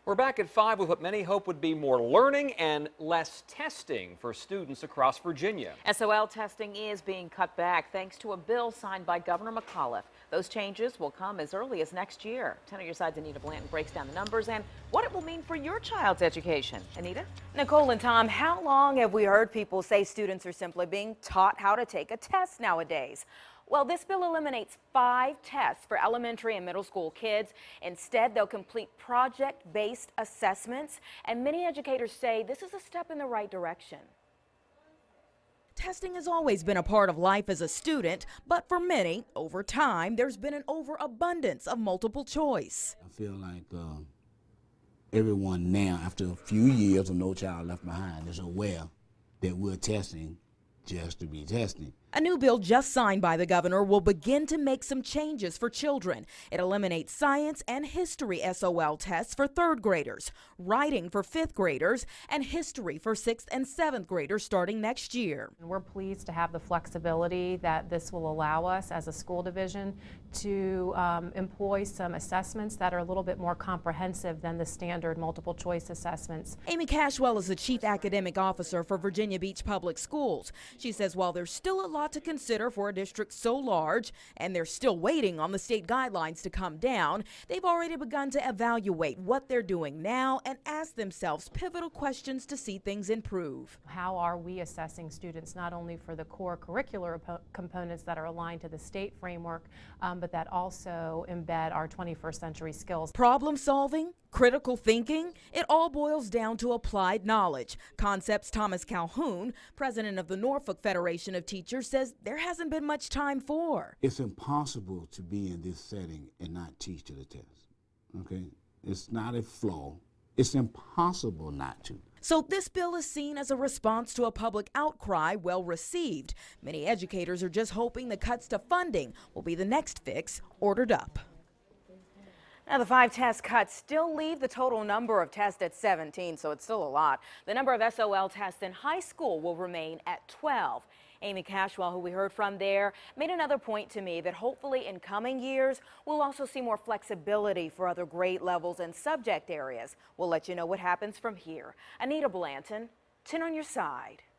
We're back at 5 with what many hope would be more learning and less testing for students across Virginia. SOL testing is being cut back thanks to a bill signed by Governor McAuliffe. Those changes will come as early as next year. 10 on your side's Anita Blanton breaks down the numbers and what it will mean for your child's education. Anita? Nicole and Tom, how long have we heard people say students are simply being taught how to take a test nowadays? Well, this bill eliminates 5 tests for elementary and middle school kids. Instead, they'll complete project-based assessments, and many educators say this is a step in the right direction. Testing has always been a part of life as a student, but for many, over time, there's been an overabundance of multiple choice. I feel like everyone now, after a few years of No Child Left Behind, is aware that we're testing just to be testing. A new bill just signed by the governor will begin to make some changes for children. It eliminates science and history SOL tests for 3rd graders, writing for 5th graders, and history for 6th and 7th graders starting next year. We're pleased to have the flexibility that this will allow us as a school division to employ some assessments that are a little bit more comprehensive than the standard multiple choice assessments. Amy Cashwell is the chief academic officer for Virginia Beach Public Schools. She says while there's still a lot to consider for a district so large, and they're still waiting on the state guidelines to come down, they've already begun to evaluate what they're doing now and ask themselves pivotal questions to see things improve. How are we assessing students not only for the core curricular components that are aligned to the state framework, but that also embed our 21st century skills? Problem solving, critical thinking, it all boils down to applied knowledge. Concepts Thomas Calhoun, president of the Norfolk Federation of Teachers, says there hasn't been much time for. It's impossible to be in this setting and not teach to the test, okay? It's not a flaw. It's impossible not to. So this bill is seen as a response to a public outcry well received. Many educators are just hoping the cuts to funding will be the next fix ordered up. Now, the 5 test cuts still leave the total number of tests at 17, so it's still a lot. The number of SOL tests in high school will remain at 12. Amy Cashwell, who we heard from there, made another point to me that hopefully in coming years, we'll also see more flexibility for other grade levels and subject areas. We'll let you know what happens from here. Anita Blanton, 10 on your side.